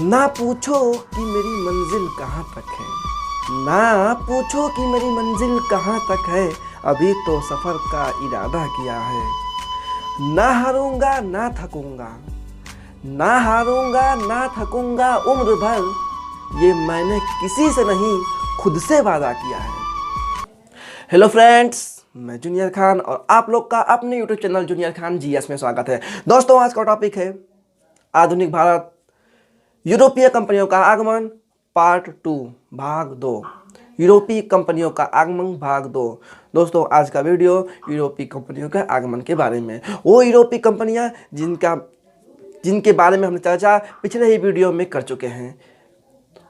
ना पूछो कि मेरी मंजिल कहाँ तक है, ना पूछो कि मेरी मंजिल कहाँ तक है, अभी तो सफ़र का इरादा किया है। ना हारूंगा ना थकूंगा, ना हारूंगा ना थकूंगा उम्र भर, ये मैंने किसी से नहीं खुद से वादा किया है। हेलो फ्रेंड्स, मैं जूनियर खान और आप लोग का अपने YouTube channel junior Khan GS में स्वागत है। दोस्तों, आज का टॉपिक है आधुनिक भारत, यूरोपीय कंपनियों का आगमन पार्ट 2 भाग 2। यूरोपीय कंपनियों का आगमन भाग 2। दोस्तों, आज का वीडियो यूरोपीय कंपनियों के आगमन के बारे में। वो यूरोपीय कंपनियां जिनके बारे में हमने चर्चा पिछले ही वीडियो में कर चुके हैं।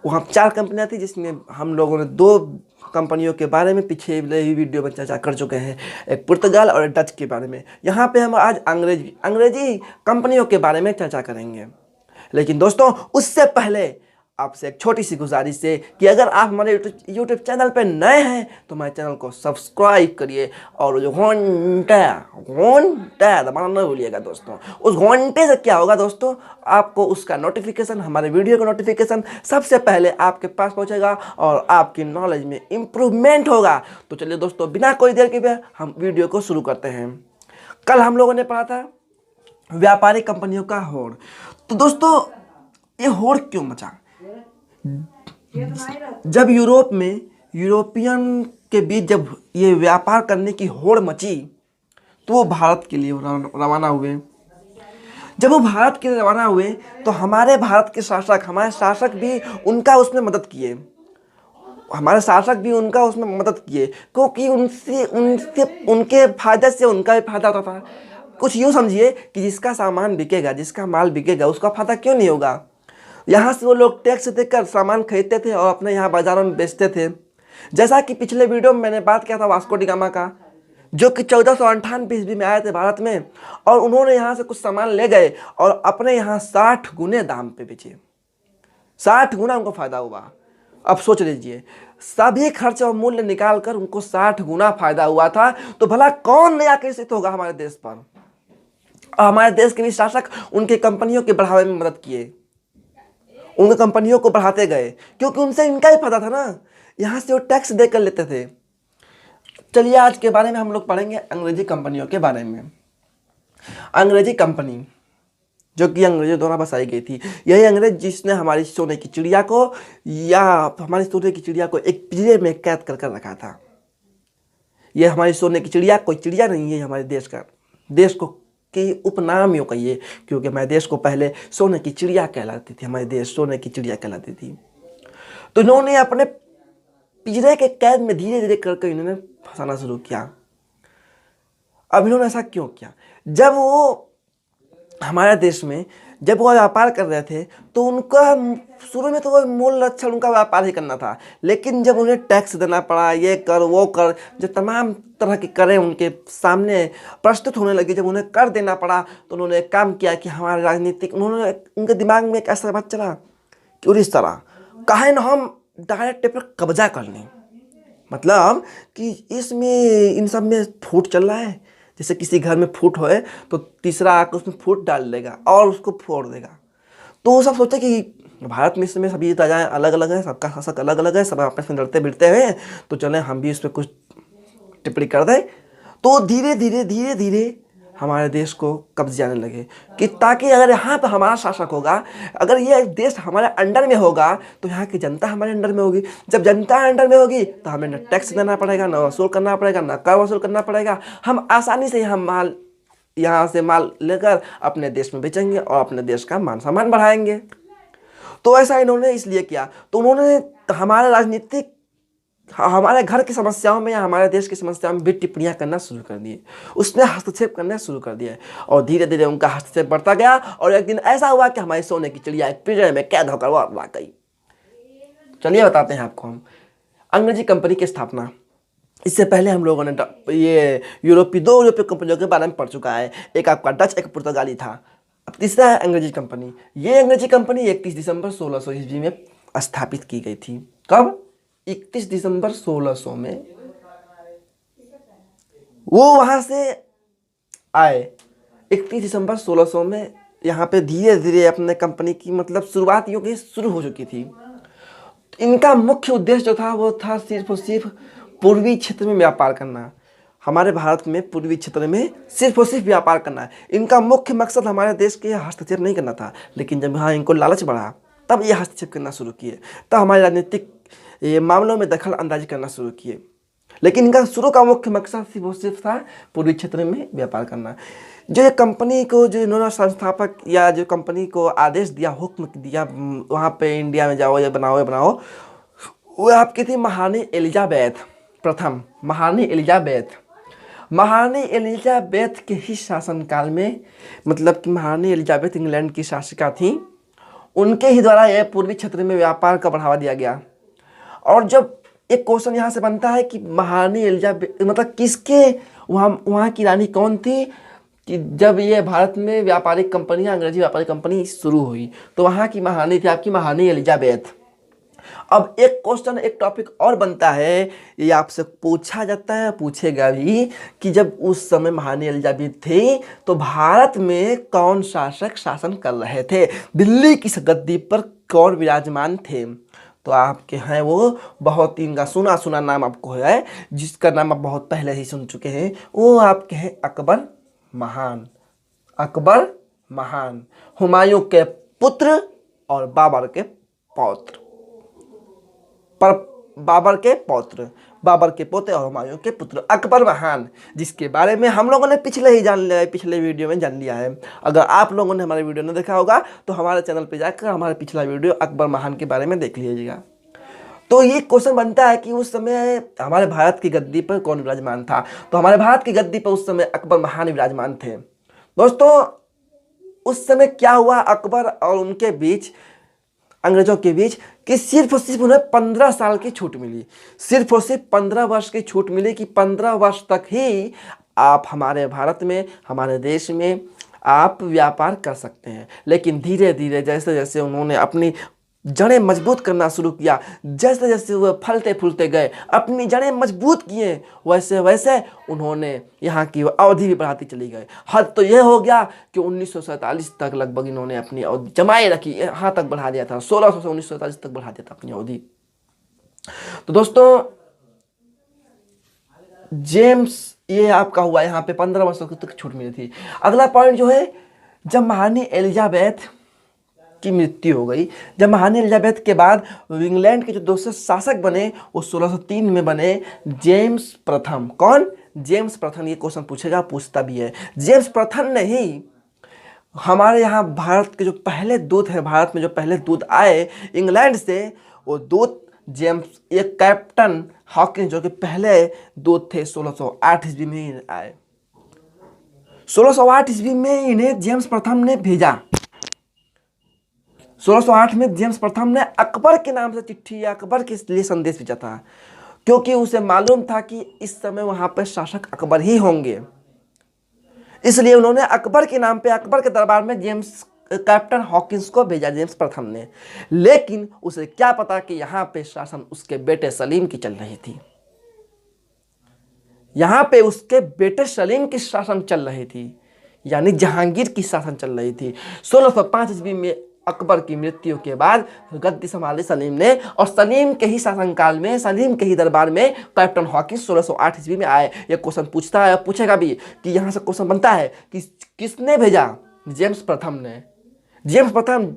वहाँ 4 कंपनियां थी जिसमें हम लोगों ने 2 कंपनियों के बारे में पिछले ही वीडियो में चर्चा कर चुके हैं, एक पुर्तगाल और एक डच के बारे में। यहाँ पे हम आज अंग्रेजी कंपनियों के बारे में चर्चा करेंगे। लेकिन दोस्तों, उससे पहले आपसे एक छोटी सी गुजारिश है कि अगर आप हमारे यूट्यूब चैनल पर नए हैं तो हमारे चैनल को सब्सक्राइब करिए और जो घंटा दबाना न भूलिएगा। दोस्तों, उस घंटे से क्या होगा दोस्तों, आपको उसका नोटिफिकेशन, हमारे वीडियो का नोटिफिकेशन सबसे पहले आपके पास पहुंचेगा और आपकी नॉलेज में इम्प्रूवमेंट होगा। तो चलिए दोस्तों, बिना कोई देर के हम वीडियो को शुरू करते हैं। कल हम लोगों ने पढ़ा था व्यापारिक कंपनियों का होड़। तो दोस्तों, ये होड़ क्यों मचा? जब यूरोप में यूरोपियन के बीच जब ये व्यापार करने की होड़ मची तो वो भारत के लिए रवाना हुए। जब वो भारत के लिए रवाना हुए तो हमारे भारत के हमारे शासक भी उनका उसमें मदद किए। क्योंकि उनके फायदे से उनका भी फायदा होता था। कुछ यूँ समझिए कि जिसका सामान बिकेगा, जिसका माल बिकेगा, उसका फायदा क्यों नहीं होगा। यहाँ से वो लोग टैक्स देकर सामान खरीदते थे और अपने यहाँ बाजारों में बेचते थे। जैसा कि पिछले वीडियो में मैंने बात किया था वास्को डी गामा का, जो कि 1498 ईस्वी में आए थे भारत में, और उन्होंने यहाँ से कुछ सामान ले गए और अपने यहाँ 60 गुने दाम पे बेचे। 60 गुना उनको फायदा हुआ। अब सोच लीजिए, सभी खर्च और मूल्य निकाल कर उनको 60 गुना फायदा हुआ था। तो भला कौन नया आकर्षित होगा हमारे देश पर। और हमारे देश के भी शासक उनके कंपनियों के बढ़ावे में मदद किए, उन कंपनियों को बढ़ाते गए, क्योंकि उनसे इनका ही फायदा था ना। यहाँ से वो टैक्स दे कर लेते थे। चलिए, आज के बारे में हम लोग पढ़ेंगे अंग्रेजी कंपनियों के बारे में। अंग्रेजी कंपनी जो कि अंग्रेजों द्वारा बसाई गई थी, यही अंग्रेज जिसने हमारी सोने की चिड़िया को एक पिंजरे में कैद कर रखा था। यह हमारी सोने की चिड़िया कोई चिड़िया नहीं है, हमारे देश को की उपनाम यूँ कहिए, क्योंकि हमारे देश को पहले सोने की चिड़िया कहलाती थी। हमारे देश सोने की चिड़िया कहलाती थी। तो इन्होंने अपने पिंजरे के कैद में धीरे धीरे करके इन्होंने फंसाना शुरू किया। अब इन्होंने ऐसा क्यों किया? जब वो हमारे देश में जब वो व्यापार कर रहे थे तो उनका शुरू में तो वो मूल लक्ष्य उनका व्यापार ही करना था। लेकिन जब उन्हें टैक्स देना पड़ा, ये कर वो कर, जब तमाम तरह की करें उनके सामने प्रस्तुत होने लगी, जब उन्हें कर देना पड़ा, तो उन्होंने एक काम किया कि उनके दिमाग में एक ऐसा बात चला कि इस तरह काहे न हम डायरेक्ट पर कब्जा कर लें। मतलब कि इन सब में फूट चल रहा है। जैसे किसी घर में फूट होए तो तीसरा आकर उसमें फूट डाल देगा और उसको फोड़ देगा। तो वो सब सोचे कि भारत में इसमें सभी राजाएं अलग अलग हैं, सबका शासक अलग अलग है, सब आपस में लड़ते भिड़ते हुए हैं, तो चलें हम भी इस पर कुछ टिप्पणी कर दें। तो धीरे धीरे हमारे देश को कब्जे आने लगे कि ताकि अगर यहाँ पर हमारा शासक होगा, अगर ये देश हमारे अंडर में होगा, तो यहाँ की जनता हमारे अंडर में होगी। जब जनता अंडर में होगी तो हमें न टैक्स देना पड़ेगा, न वसूल करना पड़ेगा, न कर वसूल करना पड़ेगा। हम आसानी से यहाँ से माल लेकर अपने देश में बेचेंगे और अपने देश का मान सम्मान बढ़ाएंगे। तो ऐसा इन्होंने इसलिए किया। तो उन्होंने हमारे घर की समस्याओं में या हमारे देश की समस्याओं में भी टिप्पणियां करना शुरू कर दी। उसने हस्तक्षेप करना शुरू कर दिया और धीरे धीरे उनका हस्तक्षेप बढ़ता गया। और एक दिन ऐसा हुआ कि हमारी सोने की चिड़िया एक पिंजरे में कैद होकर वो आ गई। चलिए बताते हैं आपको हम अंग्रेजी कंपनी की स्थापना। इससे पहले हम लोगों ने ये 2 यूरोपीय कंपनियों के बारे में पढ़ चुका है। एक आपका डच, एक पुर्तगाली था। अब तीसरा है अंग्रेजी कंपनी। ये अंग्रेजी कंपनी 31 दिसंबर 1600 ईस्वी में स्थापित की गई थी। कब? 31 दिसंबर 1600 में वो वहां से आए। 31 दिसंबर 1600 में यहाँ पे धीरे धीरे अपने कंपनी की मतलब शुरुआत यूँ कि शुरू हो चुकी थी। इनका मुख्य उद्देश्य जो था वो था सिर्फ और सिर्फ पूर्वी क्षेत्र में व्यापार करना। हमारे भारत में पूर्वी क्षेत्र में सिर्फ और सिर्फ व्यापार करना है। इनका मुख्य मकसद हमारे देश के हस्तक्षेप नहीं करना था, लेकिन जब यहाँ इनको लालच बढ़ा तब ये हस्तक्षेप करना शुरू किए, तब हमारे राजनीतिक मामलों में दखल अंदाजी करना शुरू किए। लेकिन इनका शुरू का मुख्य मकसद सिर्फ और सिर्फ था पूर्वी क्षेत्र में व्यापार करना। जो ये कंपनी को जो इन्होंने संस्थापक या जो कंपनी को आदेश दिया, हुक्म दिया वहाँ पे इंडिया में जाओ या बनाओ, वो आपकी थी महारानी एलिजाबेथ प्रथम। महारानी एलिजाबेथ के ही शासनकाल में, मतलब कि महारानी एलिजाबेथ इंग्लैंड की शासिका थी, उनके ही द्वारा यह पूर्वी क्षेत्र में व्यापार का बढ़ावा दिया गया। और जब एक क्वेश्चन यहाँ से बनता है कि महारानी एलिजाबेथ मतलब किसके वहाँ की रानी कौन थी, कि जब ये भारत में व्यापारिक कंपनियाँ, अंग्रेजी व्यापारिक कंपनी शुरू हुई तो वहाँ की महारानी थी आपकी महारानी एलिजाबेथ। अब एक क्वेश्चन, एक टॉपिक और बनता है, ये आपसे पूछा जाता है, पूछेगा भी कि जब उस समय महारानी एलिजाबेथ थी तो भारत में कौन शासक शासन कर रहे थे, दिल्ली की गद्दी पर कौन विराजमान थे। तो आपके हैं वो बहुत ही इनका सुना सुना नाम आपको है, जिसका नाम आप बहुत पहले ही सुन चुके हैं, वो आपके हैं अकबर महान। अकबर महान हुमायूं के पुत्र और बाबर के पौत्र, बाबर के पोते और हुमायूं के पुत्र अकबर महान, जिसके बारे में हम लोगों ने पिछले वीडियो में जान लिया है। अगर आप लोगों ने हमारे वीडियो नहीं देखा होगा तो हमारे चैनल पे जाकर हमारा पिछला वीडियो अकबर महान के बारे में देख लीजिएगा। तो ये क्वेश्चन बनता है कि उस समय हमारे भारत की गद्दी पर कौन विराजमान था। तो हमारे भारत की गद्दी पर उस समय अकबर महान विराजमान थे। दोस्तों उस समय क्या हुआ अकबर और उनके बीच, अंग्रेजों के बीच, कि सिर्फ और सिर्फ उन्हें 15 साल की छूट मिली। सिर्फ और सिर्फ 15 वर्ष की छूट मिली कि 15 वर्ष तक ही आप हमारे भारत में, हमारे देश में आप व्यापार कर सकते हैं। लेकिन धीरे धीरे जैसे जैसे उन्होंने अपनी जड़ें मजबूत करना शुरू किया, जैसे जैसे वह फलते फूलते गए, अपनी जड़ें मजबूत किए, वैसे वैसे उन्होंने यहाँ की अवधि भी बढ़ाती चली गए। हद तो यह हो गया कि 1947 तक लगभग इन्होंने अपनी अवधि जमाए रखी, यहाँ तक बढ़ा दिया था, 1600 से 1947 तक बढ़ा दिया था अपनी अवधि। तो दोस्तों जेम्स ये आपका हुआ, यहाँ पे 15 वर्षों तक छूट मिली थी। अगला पॉइंट जो है, जब महारानी एलिजाबेथ की मृत्यु हो गई, जब महारानी एलिजाबेथ के बाद इंग्लैंड के जो दूसरे शासक बने वो 1603 में बने जेम्स प्रथम। कौन? जेम्स प्रथम। ये क्वेश्चन पूछता भी है। जेम्स प्रथम ने ही हमारे यहाँ भारत के जो पहले दूत हैं, भारत में जो पहले दूत आए इंग्लैंड से, वो दूत जेम्स, एक कैप्टन हॉकिंस जो कि पहले दूत थे, 1608 ईस्वी में ही आए। 1608 ईस्वी में इन्हें जेम्स प्रथम ने भेजा। 1608 में जेम्स प्रथम ने अकबर के नाम से चिट्ठी या अकबर के लिए संदेश भेजा था, क्योंकि उसे मालूम था कि इस समय वहां पर शासक अकबर ही होंगे। इसलिए उन्होंने अकबर के नाम पे, अकबर के दरबार में जेम्स कैप्टन हॉकिंस को भेजा, जेम्स प्रथम ने। लेकिन उसे क्या पता कि यहाँ पे शासन उसके बेटे सलीम की चल रही थी। यहाँ पे उसके बेटे सलीम की शासन चल रही थी, यानी जहांगीर की शासन चल रही थी। 1605 ईस्वी में अकबर की मृत्यु के बाद गद्दी संभाली सलीम ने, और सलीम के ही शासनकाल में, सलीम के ही दरबार में कैप्टन हॉकिंस 1608 ईस्वी में आए। ये क्वेश्चन पूछता है, पूछेगा भी कि यहाँ से क्वेश्चन बनता है कि किसने भेजा? जेम्स प्रथम ने। जेम्स प्रथम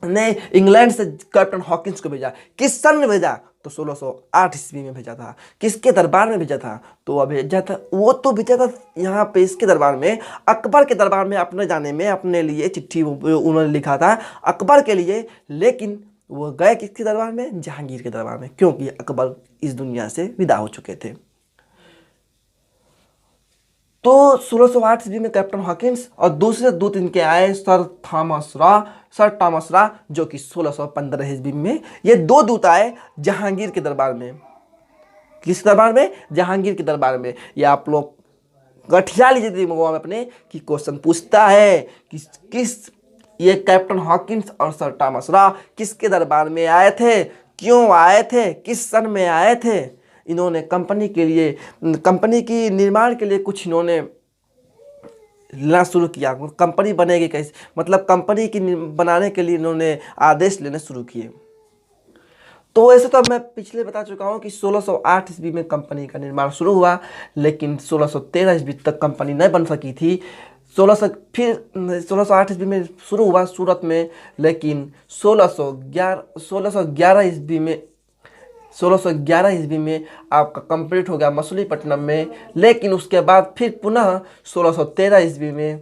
ने इंग्लैंड से कैप्टन हॉकिंस को भेजा। किस सन में भेजा? तो 1608 ईस्वी में भेजा था। किसके दरबार में भेजा था? तो वह भेजा था, वो तो भेजा था यहाँ पे इसके दरबार में, अकबर के दरबार में अपने जाने में, अपने लिए चिट्ठी उन्होंने लिखा था अकबर के लिए। लेकिन वो गए किसके दरबार में? जहांगीर के दरबार में, क्योंकि अकबर इस दुनिया से विदा हो चुके थे। तो 1608 ईस्वी में कैप्टन हॉकिंस और दूसरे दूत इनके आए सर थॉमस रॉ, जो कि 1615 ईस्वी में ये दो दूत आए जहांगीर के दरबार में। किस दरबार में? जहांगीर के दरबार में। ये आप लोग गठिया लीजिए दिमाग में अपने कि क्वेश्चन पूछता है कि किस ये कैप्टन हॉकिंस और सर थॉमस रॉ किसके दरबार में आए थे, क्यों आए थे, किस सन में आए थे। इन्होंने कंपनी के लिए, कंपनी की निर्माण के लिए कुछ इन्होंने लेना शुरू किया। कंपनी बनेगी कैसे, मतलब कंपनी की बनाने के लिए इन्होंने आदेश लेने शुरू किए। तो ऐसे तो मैं पिछले बता चुका हूँ कि 1608 ईस्वी में कंपनी का निर्माण शुरू हुआ, लेकिन 1613 ईस्वी तक कंपनी नहीं बन सकी थी। 1608 ईस्वी में शुरू हुआ सूरत में, लेकिन 1611 ईस्वी में आपका कंप्लीट हो गया मछलीपट्टनम में। लेकिन उसके बाद फिर पुनः 1613 ईस्वी में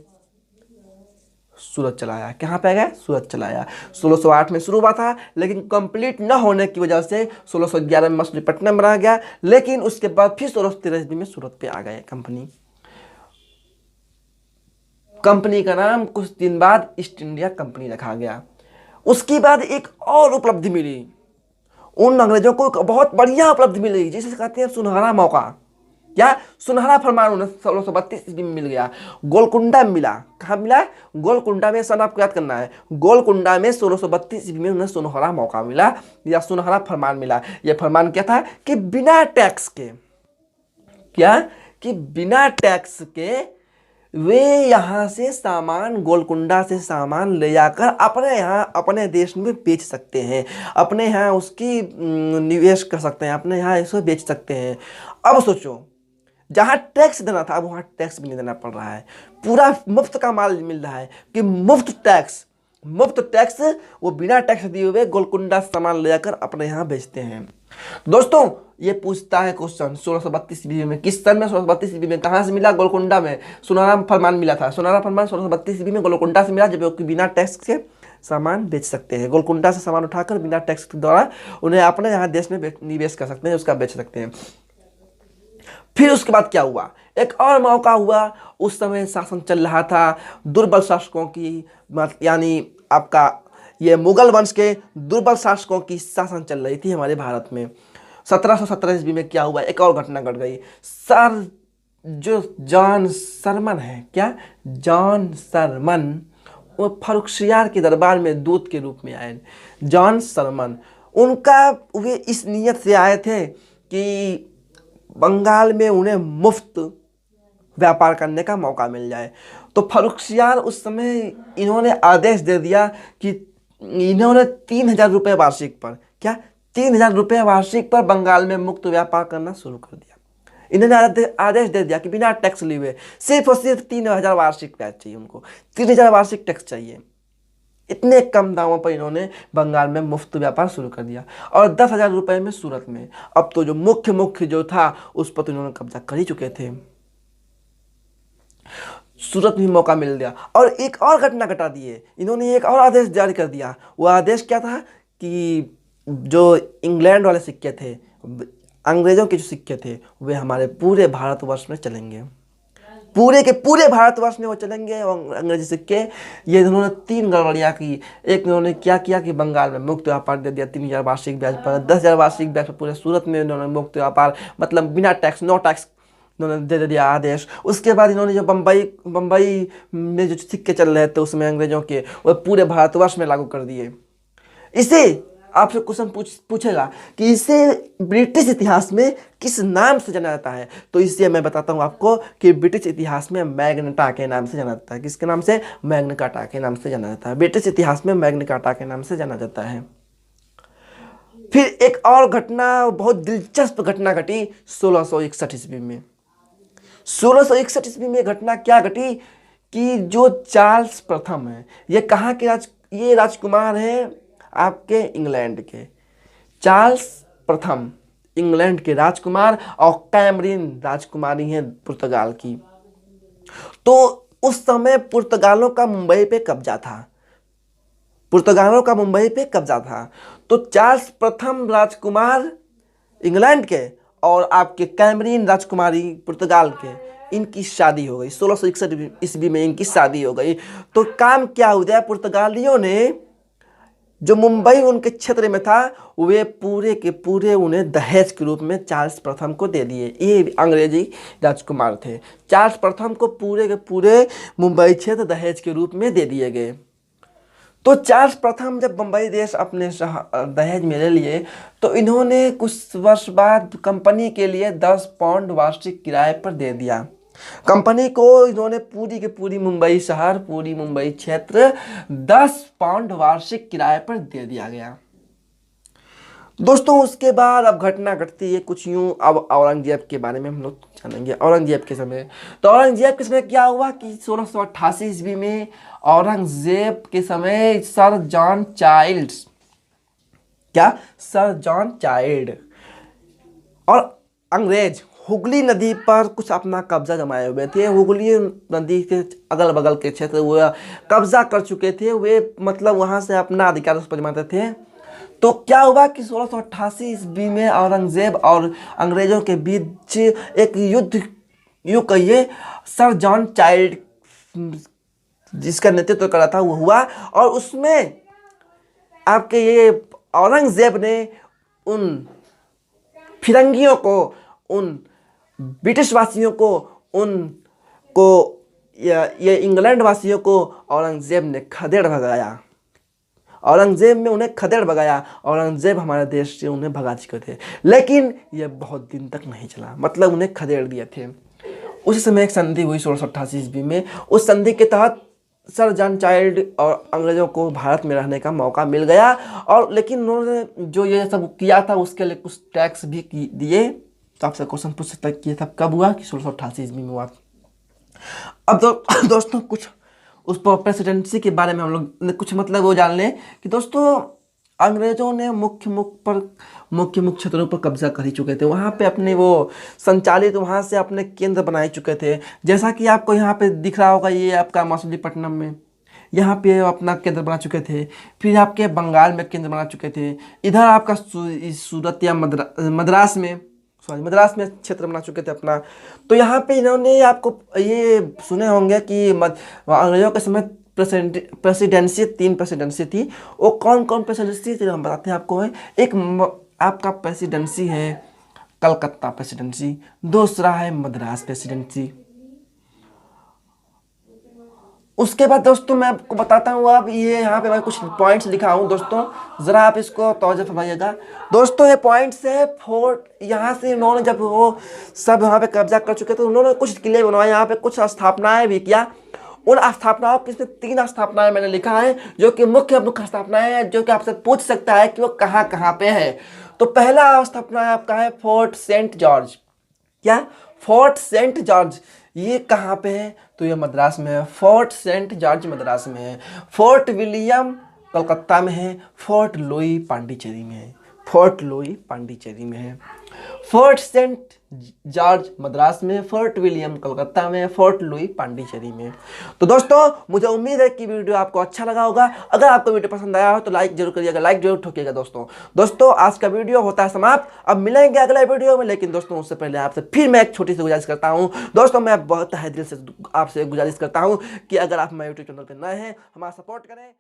सूरत चलाया। कहाँ पे गया? सूरत चलाया। 1608 में शुरू हुआ था, लेकिन कंप्लीट न होने की वजह से 1611 में मछलीपट्टनम बना गया। लेकिन उसके बाद फिर 1613 ईस्वी में सूरत पे आ गए कंपनी। कंपनी का नाम कुछ दिन बाद ईस्ट इंडिया कंपनी रखा गया। उसके बाद एक और उपलब्धि मिली, उन अंग्रेजों को एक बहुत बढ़िया उपलब्धि मिली जिसे कहते हैं सुनहरा मौका। क्या? सुनहरा फरमान उन्हें 1632 ईस्वी में मिल गया। गोलकुंडा में मिला। कहाँ मिला? गोलकुंडा में। सन आपको याद करना है। गोलकुंडा में 1632 ईस्वी में उन्हें सुनहरा मौका मिला या सुनहरा फरमान मिला। यह फरमान क्या था कि बिना टैक्स के, क्या कि बिना टैक्स के वे यहाँ से सामान, गोलकुंडा से सामान ले जाकर अपने यहाँ अपने देश में बेच सकते हैं, अपने यहाँ उसकी निवेश कर सकते हैं, अपने यहाँ इसको बेच सकते हैं। अब सोचो, जहाँ टैक्स देना था वहाँ टैक्स भी नहीं देना पड़ रहा है। पूरा मुफ्त का माल मिल रहा है कि मुफ्त टैक्स वो बिना टैक्स दिए हुए गोलकुंडा सामान ले जाकर अपने यहाँ बेचते हैं। दोस्तों, ये पूछता है क्वेश्चन 1632 ईस्वी में, किस सन में? 1632 ईस्वी में। कहाँ से मिला? गोलकुंडा में सुनहरा फरमान मिला था। सुनहरा फरमान 1632 ईस्वी में गोलकुंडा से मिला, जब बिना टैक्स के सामान बेच सकते हैं। गोलकुंडा से सामान उठाकर बिना टैक्स के द्वारा उन्हें अपने यहाँ देश में निवेश कर सकते हैं, उसका बेच सकते हैं। फिर उसके बाद क्या हुआ? एक और मौका हुआ। उस समय शासन चल रहा था दुर्बल शासकों की, यानी आपका ये मुगल वंश के दुर्बल शासकों की शासन चल रही थी हमारे भारत में। 1717 ईस्वी में क्या हुआ? एक और घटना घट गई। जो जॉन सरमन है, क्या? जॉन सरमन, वो फर्रुखसियार के दरबार में दूत के रूप में आए। जॉन सरमन, वे इस नीयत से आए थे कि बंगाल में उन्हें मुफ्त व्यापार करने का मौका मिल जाए। तो फर्रुखसियार उस समय इन्होंने आदेश दे दिया कि इन्होंने 3000 रुपये वार्षिक पर, क्या 3000 रुपये वार्षिक पर बंगाल में मुक्त व्यापार करना शुरू कर दिया। इन्होंने आदेश दे दिया कि बिना टैक्स लिए हुए सिर्फ और सिर्फ 3000 वार्षिक टैक्स चाहिए, उनको 3000 वार्षिक टैक्स चाहिए। इतने कम दामों पर इन्होंने बंगाल में मुफ्त व्यापार शुरू कर दिया। और 10,000 रुपये में सूरत में। अब तो जो मुख्य जो था उस पर तो इन्होंने कब्जा कर ही चुके थे। सूरत में मौका मिल गया। और एक और घटना घटा दिए इन्होंने, एक और आदेश जारी कर दिया। वो आदेश क्या था कि जो इंग्लैंड वाले सिक्के थे, अंग्रेजों के जो सिक्के थे, वे हमारे पूरे भारतवर्ष में चलेंगे, पूरे के पूरे भारतवर्ष में वो चलेंगे। और अंग्रेजी सिक्के, ये इन्होंने 3 गड़बड़ियाँ की। एक इन्होंने क्या किया कि बंगाल में मुक्त व्यापार दे दिया 3000 वार्षिक ब्याज पर, 10,000 वार्षिक ब्याज पर पूरे सूरत में इन्होंने मुक्त व्यापार, मतलब बिना टैक्स, नो टैक्स इन्होंने दे दिया आदेश। उसके बाद इन्होंने जो बम्बई में जो सिक्के चल रहे थे उसमें अंग्रेजों के, वो पूरे भारतवर्ष में लागू कर दिए। इसे आपसे क्वेश्चन पूछेगा कि इसे ब्रिटिश इतिहास में किस नाम से जाना जाता है? तो इससे मैं बताता हूँ आपको कि ब्रिटिश इतिहास में मैग्ना के नाम से जाना जाता है। किसके नाम से? मैग्ना कार्टा के नाम से जाना जाता है। ब्रिटिश इतिहास में मैग्ना कार्टा के नाम से जाना जाता है। फिर एक और घटना, बहुत दिलचस्प घटना घटी 1661 ईस्वी में। 1661 ईस्वी में घटना क्या घटी कि जो चार्ल्स प्रथम है, ये कहाँ के ये राजकुमार है आपके इंग्लैंड के। चार्ल्स प्रथम इंग्लैंड के राजकुमार और कैमरीन राजकुमारी हैं पुर्तगाल की। तो उस समय पुर्तगालों का मुंबई पे कब्जा था। तो चार्ल्स प्रथम राजकुमार इंग्लैंड के और आपके कैमरीन राजकुमारी पुर्तगाल के, इनकी शादी हो गई। 1661 ईस्वी में इनकी शादी हो गई। तो काम क्या हो गया, पुर्तगालियों ने जो मुंबई उनके क्षेत्र में था, वे पूरे के पूरे उन्हें दहेज के रूप में चार्ल्स प्रथम को दे दिए। ये अंग्रेजी राजकुमार थे। चार्ल्स प्रथम को पूरे के पूरे मुंबई क्षेत्र दहेज के रूप में दे दिए गए। तो चार्ल्स प्रथम जब बम्बई देश अपने दहेज में ले लिए, तो इन्होंने कुछ वर्ष बाद कंपनी के लिए 10 पाउंड वार्षिक किराए पर दे दिया। कंपनी को इन्होंने पूरी की पूरी मुंबई शहर, पूरी मुंबई क्षेत्र 10 पाउंड वार्षिक किराए पर दे दिया गया। दोस्तों उसके बाद अब घटना घटती है कुछ यूं। अब औरंगजेब के बारे में हम लोग जानेंगे। औरंगजेब के समय, तो औरंगजेब के समय क्या हुआ कि 1688 ईस्वी में औरंगजेब के समय सर जॉन चाइल्ड, क्या, सर जॉन चाइल्ड और अंग्रेज हुगली नदी पर कुछ अपना कब्जा जमाए हुए थे। हुगली नदी के अगल बगल के क्षेत्र वो कब्जा कर चुके थे। वे मतलब वहां से अपना अधिकार उस पर जमाते थे। तो क्या हुआ कि 1688 ईस्वी में औरंगजेब और अंग्रेजों के बीच एक युद्ध, यूँ कहिए सर जॉन चाइल्ड जिसका नेतृत्व कर रहा था वो हुआ। और उसमें आपके ये औरंगजेब ने उन फिरंगियों को, उन ब्रिटिश वासियों को, उनको ये इंग्लैंड वासियों को औरंगजेब ने खदेड़ भगाया। औरंगजेब में उन्हें खदेड़ भगाया। औरंगजेब हमारे देश से उन्हें भगा चुके थे, लेकिन यह बहुत दिन तक नहीं चला, मतलब उन्हें खदेड़ दिए थे। उसी समय एक संधि हुई 1688 ईस्वी में। उस संधि के तहत सर जॉन चाइल्ड और अंग्रेजों को भारत में रहने का मौका मिल गया। और लेकिन उन्होंने जो ये सब किया था उसके लिए कुछ टैक्स भी दिए। तो आपसे क्वेश्चन पूछ सकता है कि ये सब कब हुआ, कि 1688 ईस्वी में हुआ। अब दोस्तों कुछ उस पर प्रेसिडेंसी के बारे में हम लोग कुछ मतलब वो जान लें कि दोस्तों अंग्रेजों ने मुख्य क्षेत्रों पर कब्जा कर ही चुके थे। वहाँ पे अपने वो संचालित वहाँ से अपने केंद्र बनाए चुके थे। जैसा कि आपको यहाँ पे दिख रहा होगा, ये आपका मछलीपट्टनम में यहाँ पे अपना केंद्र बना चुके थे। फिर आपके बंगाल में केंद्र बना चुके थे। इधर आपका सूरत या मद्रास में क्षेत्र बना चुके थे अपना। तो यहाँ पे इन्होंने आपको ये सुने होंगे कि अंग्रेजों के समय प्रेसिडेंसी, 3 प्रेसिडेंसी थी। वो कौन कौन प्रेसिडेंसी थी हम बताते हैं आपको। एक आपका प्रेसिडेंसी है कलकत्ता प्रेसिडेंसी, दूसरा है मद्रास प्रेसिडेंसी। उसके बाद दोस्तों मैं आपको बताता हूँ। अब ये यहाँ पे मैं कुछ पॉइंट्स लिखा हूँ दोस्तों, ज़रा आप इसको तवज्जो फरमाइएगा। दोस्तों ये पॉइंट्स है फोर्ट। यहाँ से उन्होंने जब वो सब यहाँ पे कब्जा कर चुके थे, उन्होंने कुछ किले बनवाए, यहाँ पे कुछ स्थापनाएं भी किया। उन स्थापनाओं की 3 स्थापनाएं मैंने लिखा है जो कि मुख्य स्थापनाएं हैं, जो कि आपसे पूछ सकता है कि वो कहाँ पे है। तो पहला स्थापना आपका है फोर्ट सेंट जॉर्ज। क्या, फोर्ट सेंट जॉर्ज, ये कहाँ पे है? तो ये मद्रास में है। फोर्ट सेंट जॉर्ज मद्रास में है। फोर्ट विलियम कलकत्ता में है। फोर्ट लुई पांडिचेरी में है। फोर्ट लुई पांडिचेरी में है। फोर्ट सेंट जॉर्ज मद्रास में, फोर्ट विलियम कलकत्ता में, फोर्ट लुई पांडिचेरी में। तो दोस्तों मुझे उम्मीद है कि वीडियो आपको अच्छा लगा होगा। अगर आपको वीडियो पसंद आया हो तो लाइक जरूर करिएगा, लाइक जरूर ठोकिएगा। दोस्तों आज का वीडियो होता है समाप्त। अब मिलेंगे अगले वीडियो में, लेकिन दोस्तों उससे पहले आपसे फिर मैं एक छोटी सी गुजारिश करता हूँ। दोस्तों मैं बहुत तहे दिल से आपसे गुजारिश करता हूँ कि अगर आप हमारे यूट्यूब चैनल पर नए हैं, हमारा सपोर्ट करें।